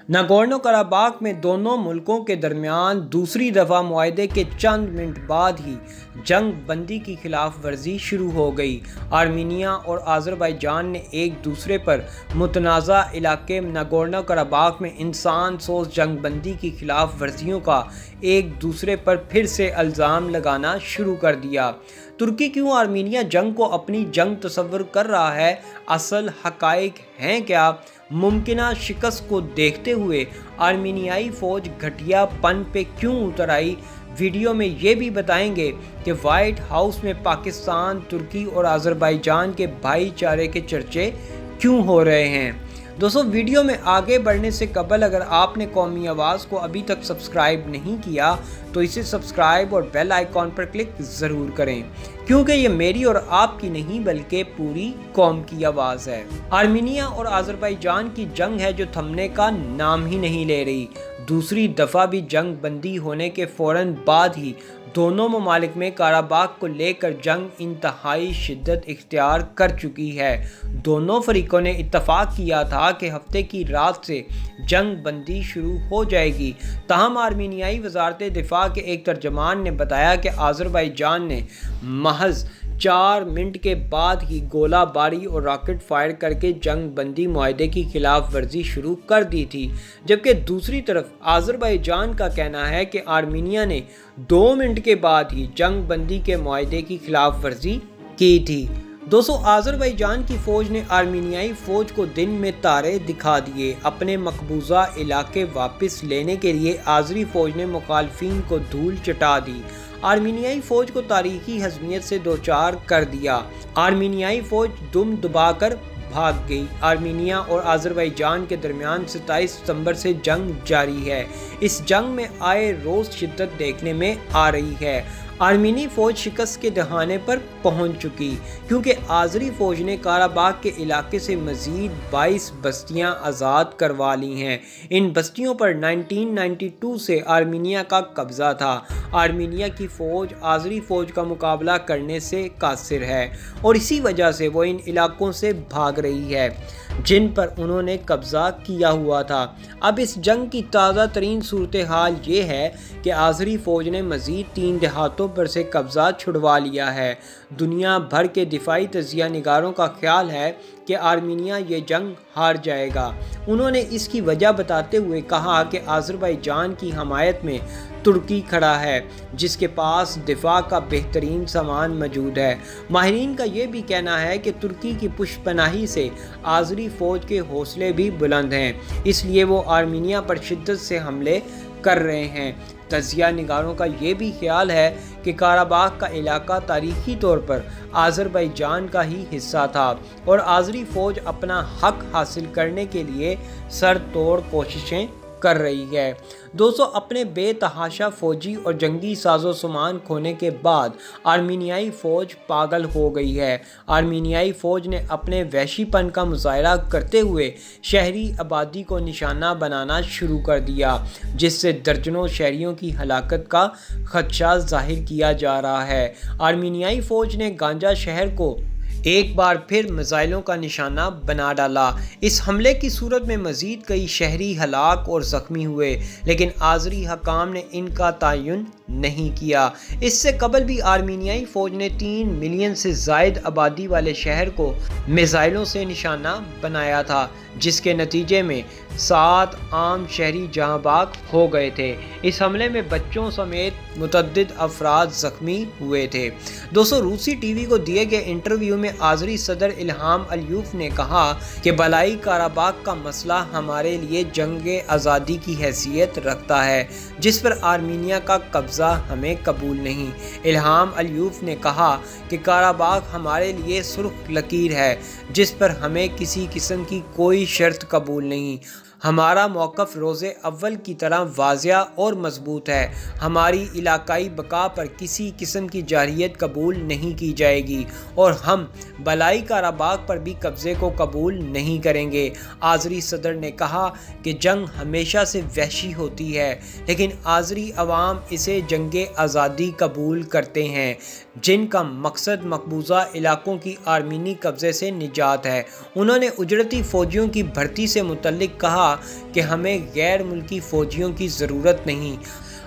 Nagorno Karabakh में दोनों मुल्कों के दरमियान दूसरी दफ़ा मुआहदे के चंद मिनट बाद ही जंग बंदी की खिलाफ वर्जी शुरू हो गई। आर्मीनिया और आज़रबाईजान ने एक दूसरे पर मुतनाज़ा इलाके नागोर्नो कराबाख में इंसान सोज जंग बंदी की खिलाफ वर्जियों का एक दूसरे पर फिर से इल्ज़ाम लगाना शुरू कर दिया। तुर्की क्यों आर्मीनिया जंग को अपनी जंग तस्वर कर रहा है? असल हक़ाइक़ हैं क्या? मुमकिना शिकस्त को देखते हुए आर्मीनियाई फ़ौज घटियापन पे क्यों उतर आई? वीडियो में ये भी बताएंगे कि वाइट हाउस में पाकिस्तान, तुर्की और आज़रबाईजान के भाईचारे के चर्चे क्यों हो रहे हैं। दोस्तों, वीडियो में आगे बढ़ने से कबल अगर आपने कौमी आवाज़ को अभी तक सब्सक्राइब नहीं किया तो इसे सब्सक्राइब और बेल आइकॉन पर क्लिक ज़रूर करें, क्योंकि ये मेरी और आपकी नहीं बल्कि पूरी कौम की आवाज़ है। आर्मीनिया और आज़रबाईजान की जंग है जो थमने का नाम ही नहीं ले रही। दूसरी दफ़ा भी जंग बंदी होने के फ़ौरन बाद ही दोनों ममालिक में कराबाख को लेकर जंग इंतहाई शिद्दत इख्तियार कर चुकी है। दोनों फरीकों ने इत्तफाक किया था कि हफ्ते की रात से जंग बंदी शुरू हो जाएगी। ताहम आर्मीनियाई वज़ारत दिफा के एक तर्जमान ने बताया कि आज़रबाईजान ने महज 4 मिनट के बाद ही गोला बारी और रॉकेट फायर करके जंग बंदी मुआहदे की खिलाफ वर्जी शुरू कर दी थी, जबकि दूसरी तरफ आज़रबाईजान का कहना है कि आर्मीनिया ने 2 मिनट के बाद ही जंग बंदी के मुआहदे की खिलाफ वर्जी की थी। दोस्तों, आज़रबाईजान की फ़ौज ने आर्मीनियाई फ़ौज को दिन में तारे दिखा दिए। अपने मकबूजा इलाके वापस लेने के लिए आज़री फ़ौज ने मुखालफिन को धूल चटा दी। आर्मीनियाई फ़ौज को तारीखी हज़मियत से दोचार कर दिया। आर्मीनियाई फ़ौज दुम दबाकर भाग गई। आर्मीनिया और आज़रबाईजान के दरमियान 27 सितंबर से जंग जारी है। इस जंग में आए रोज़ शिद्दत देखने में आ रही है। आर्मीनी फ़ौज शिकस्त के दहाने पर पहुंच चुकी, क्योंकि आज़री फ़ौज ने कराबाख के इलाके से मज़ीद 22 बस्तियां आज़ाद करवा ली हैं। इन बस्तियों पर 1992 से आर्मीनिया का कब्ज़ा था। आर्मीनिया की फ़ौज आज़री फ़ौज का मुकाबला करने से कासिर है और इसी वजह से वो इन इलाकों से भाग रही है जिन पर उन्होंने कब्ज़ा किया हुआ था। अब इस जंग की ताज़ा तरीन सूरत हाल ये है कि आज़री फ़ौज ने मज़ीद 3 देहातों पर से कब्ज़ा छुड़वा लिया है। दुनिया भर के दिफाई तजिया निगारों का ख्याल है कि आर्मीनिया ये जंग हार जाएगा। उन्होंने इसकी वजह बताते हुए कहा कि आज़रबाईजान की हमायत में तुर्की खड़ा है, जिसके पास दिफा का बेहतरीन सामान मौजूद है। माहिरीन का ये भी कहना है कि तुर्की की पुष्पनाही से आज़री फ़ौज के हौसले भी बुलंद हैं, इसलिए वो आर्मीनिया पर शिद्दत से हमले कर रहे हैं। तजिया निगारों का ये भी ख्याल है कि कराबाख का इलाका तारीखी तौर पर आज़रबाईजान का ही हिस्सा था और आज़री फ़ौज अपना हक हासिल करने के लिए सर तोड़ कोशिशें कर रही है। दोस्तों, अपने बेतहाशा फ़ौजी और जंगी साजो सामान खोने के बाद आर्मीनियाई फ़ौज पागल हो गई है। आर्मीनियाई फ़ौज ने अपने वहशीपन का मुजाहरा करते हुए शहरी आबादी को निशाना बनाना शुरू कर दिया, जिससे दर्जनों शहरियों की हलाकत का खदशा जाहिर किया जा रहा है। आर्मीनियाई फ़ौज ने गांजा शहर को एक बार फिर मिसाइलों का निशाना बना डाला। इस हमले की सूरत में मज़ीद कई शहरी हलाक और ज़ख्मी हुए, लेकिन आज़री हकाम ने इनका तयन नहीं किया। इससे कबल भी आर्मीनियाई फ़ौज ने 3 मिलियन से ज़ायद आबादी वाले शहर को मिसाइलों से निशाना बनाया था, जिसके नतीजे में 7 आम शहरी जहाँ बाग हो गए थे। इस हमले में बच्चों समेत मुतअद्दिद अफराद ज़ख्मी हुए थे। दोस्तों, रूसी टीवी को दिए गए इंटरव्यू में आज़री सदर इल्हाम अलियव ने कहा कि बलाई कराबाख का मसला हमारे लिए जंग आज़ादी की हैसियत रखता है, जिस पर आर्मीनिया का कब्ज़ा हमें कबूल नहीं। इल्हाम अलियव ने कहा कि कराबाख हमारे लिए सुर्ख लकीर है, जिस पर हमें किसी किस्म की कोई शर्त कबूल नहीं। हमारा मौक़िफ़ रोज़े अव्वल की तरह वाज़िया और मजबूत है। हमारी इलाकाई बका पर किसी किस्म की जारियत कबूल नहीं की जाएगी और हम बलाई कराबाख पर भी कब्ज़े को कबूल नहीं करेंगे। आज़री सदर ने कहा कि जंग हमेशा से वहशी होती है, लेकिन आज़री अवाम इसे जंग आज़ादी कबूल करते हैं, जिनका मकसद मकबूजा इलाकों की आर्मीनी कब्ज़े से निजात है। उन्होंने उजरती फ़ौजियों की भर्ती से मुतल्लिक कहा کہا کہ ہمیں غیر ملکی فوجیوں کی ضرورت نہیں،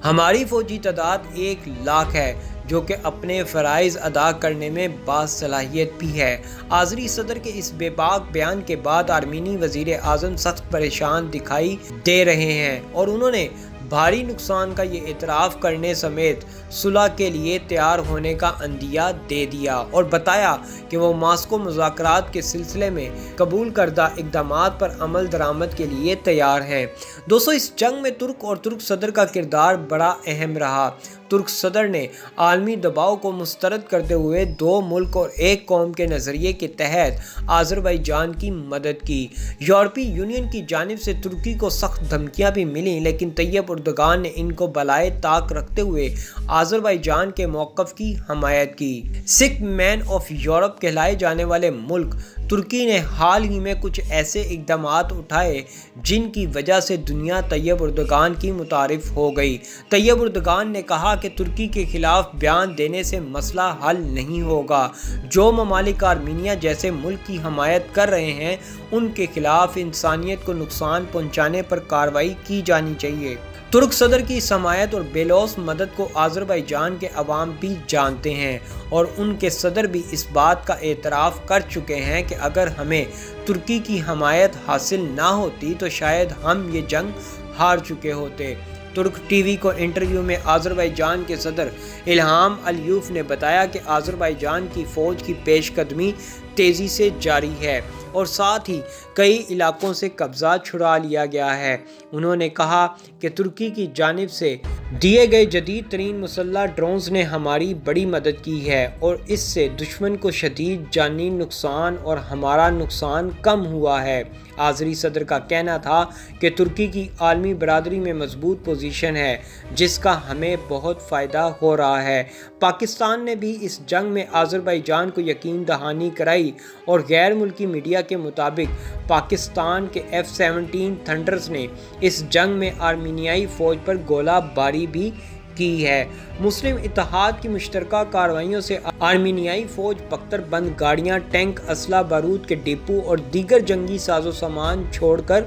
ہماری فوجی تعداد 1 لاکھ ہے جو کہ اپنے فرائض ادا کرنے میں باصلاحیت بھی ہے۔ آذری صدر کے اس بے باک بیان کے بعد آرمینی وزیر اعظم سخت پریشان دکھائی دے رہے ہیں اور انہوں نے بھاری نقصان کا یہ اعتراف کرنے سمیت صلح کے لیے تیار ہونے کا عندیہ دے دیا اور بتایا کہ وہ ماسکو مذاکرات کے سلسلے میں قبول کردہ اقدامات پر عمل درآمد کے لیے تیار ہیں۔ دوستو، اس جنگ میں ترک اور ترک صدر کا کردار بڑا اہم رہا۔ ترک صدر نے عالمی دباؤ کو مسترد کرتے ہوئے 2 ملک اور 1 قوم کے نظریے کے تحت آذربائیجان کی مدد کی۔ یورپی یونین کی جانب سے ترکی کو سخت دھمکیاں بھی ملیں، لیکن طیب اردگان نے ان کو بالائے طاق رکھتے ہوئے آذربائیجان کے موقف کی حمایت کی۔ سکھ مین آف یورپ کہلائے جانے والے ملک ترکی نے حال ہی میں کچھ ایسے اقدامات اٹھائے جن کی وجہ سے دنیا طیب اردگان کی متعارف ہو گئی۔ طیب اردگان نے کہا کہ ترکی کے خلاف بیان دینے سے مسئلہ حل نہیں ہوگا۔ جو ممالک آرمینیا جیسے ملک کی حمایت کر رہے ہیں ان کے خلاف انسانیت کو نقصان پہنچانے پر کارروائی کی جانی چاہیے۔ ترک صدر کی اس حمایت اور بے لوث مدد کو آذربائیجان کے عوام بھی جانتے ہیں اور ان کے صدر بھی اس بات کا اعتراف کر چکے ہیں کہ اگر ہمیں ترکی کی حمایت حاصل نہ ہوتی تو شاید ہم یہ جنگ ہار چکے ہوتے۔ ترک ٹی وی کو انٹرویو میں آذربائیجان کے صدر الہام علیوف نے بتایا کہ آذربائیجان کی فوج کی پیش قدمی تیزی سے جاری ہے اور ساتھ ہی کئی علاقوں سے قبضہ چھڑا لیا گیا ہے۔ انہوں نے کہا کہ ترکی کی جانب سے دیے گئے جدید ترین مسلح ڈرونز نے ہماری بڑی مدد کی ہے اور اس سے دشمن کو شدید جانی نقصان اور ہمارا نقصان کم ہوا ہے۔ آذری صدر کا کہنا تھا کہ ترکی کی عالمی برادری میں مضبوط پوزیشن ہے جس کا ہمیں بہت فائدہ ہو رہا ہے۔ پاکستان نے بھی اس جنگ میں آذربائیجان کو یقین دہانی کرائی اور غیر ملکی میڈیا کے مطابق پاکستان کے F-17 تھنڈرز نے اس جنگ میں آرمینیائی فوج پر گولہ باری بھی کی ہے۔ مسلم اتحاد کی مشترکہ کارروائیوں سے آرمینیائی فوج پختر بند گاڑیاں، ٹینک، اسلحہ بارود کے ڈپو اور دیگر جنگی ساز و سامان چھوڑ کر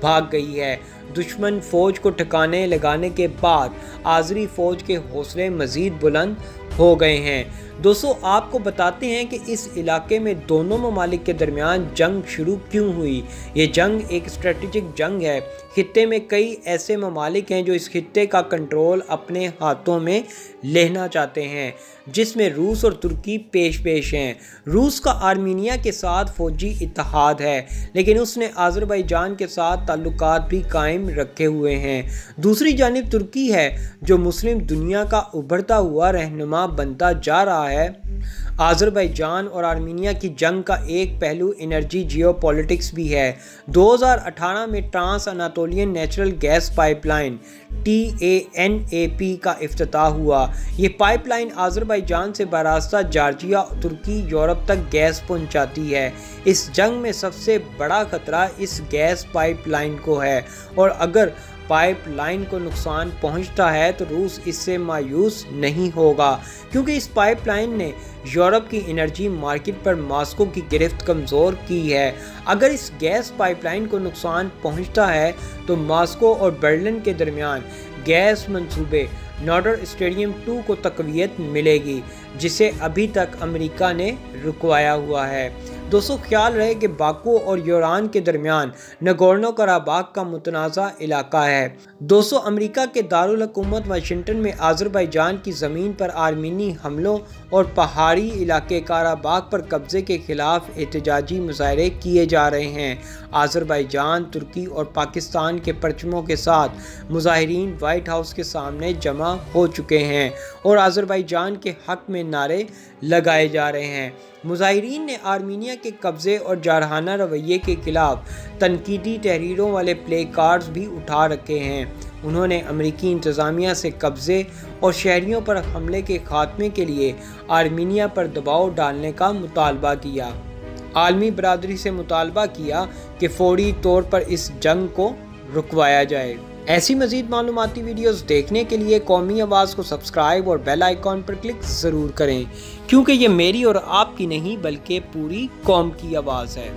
بھاگ گئی ہے۔ دشمن فوج کو ٹھکانے لگانے کے بعد آذری فوج کے حوصلے مزید بلند ہو گئے ہیں۔ دوستو، آپ کو بتاتے ہیں کہ اس علاقے میں دونوں ممالک کے درمیان جنگ شروع کیوں ہوئی۔ یہ جنگ ایک اسٹریٹجک جنگ ہے۔ خطے میں کئی ایسے ممالک ہیں جو اس خطے کا کنٹرول اپنے ہاتھوں میں لینا چاہتے ہیں، جس میں روس اور ترکی پیش ہیں۔ روس کا آرمینیا کے ساتھ فوجی اتحاد ہے، لیکن اس نے آذربائیجان کے ساتھ تعلقات بھی قائم رکھے ہوئے ہیں۔ دوسری جانب ترکی ہے جو مسلم دنیا کا ابھرتا ہوا رہنما بنتا جا رہا ہے۔ آذربائیجان اور آرمینیا کی جنگ کا ایک پہلو انرجی جیو پولیٹکس بھی ہے۔ 2018 میں trans Anatolian natural gas pipeline TANAP کا افتتاح ہوا۔ یہ پائپ لائن آذربائیجان سے براستہ جارجیا، ترکی، یورپ تک گیس پہنچاتی ہے۔ اس جنگ میں سب سے بڑا خطرہ اس گیس پائپ لائن کو ہے اور اگر پائپ لائن کو نقصان پہنچتا ہے تو روس اس سے مایوس نہیں ہوگا، کیونکہ اس پائپ لائن نے یورپ کی انرجی مارکیٹ پر ماسکو کی گرفت کمزور کی ہے۔ اگر اس گیس پائپ لائن کو نقصان پہنچتا ہے تو ماسکو اور برلن کے درمیان گیس منصوبے نارڈ اسٹریم 2 کو تقویت ملے گی، جسے ابھی تک امریکہ نے رکوایا ہوا ہے۔ دوستو، خیال رہے کہ باکو اور یوران کے درمیان نگورنو قراباغ کا متنازع علاقہ ہے۔ دوستو، امریکہ کے دارالحکومت واشنگٹن میں آذربائیجان کی زمین پر آرمینی حملوں اور پہاڑی علاقے قراباغ پر قبضے کے خلاف احتجاجی مظاہرے کیے جا رہے ہیں۔ آذربائیجان، ترکی اور پاکستان کے پرچموں کے ساتھ مظاہرین وائٹ ہاؤس کے سامنے جمع ہو چکے ہیں اور آذربائیجان کے حق میں نعرے لگائے جا رہے ہیں۔ مظاہرین نے آرمینیا کے قبضے اور جارحانہ رویے کے خلاف تنقیدی تحریروں والے پلے کارڈز بھی اٹھا رکھے ہیں۔ انہوں نے امریکی انتظامیہ سے قبضے اور شہریوں پر حملے کے خاتمے کے لیے آرمینیا پر دباؤ ڈالنے کا مطالبہ کیا۔ عالمی برادری سے مطالبہ کیا کہ فوری طور پر اس جنگ کو رکوایا جائے۔ ایسی مزید معلوماتی ویڈیوز دیکھنے کے لیے قومی آواز کو سبسکرائب اور بیل آئیکن پر کلک ضرور کریں، کیونکہ یہ میری اور آپ کی نہیں بلکہ پوری قوم کی آواز ہے۔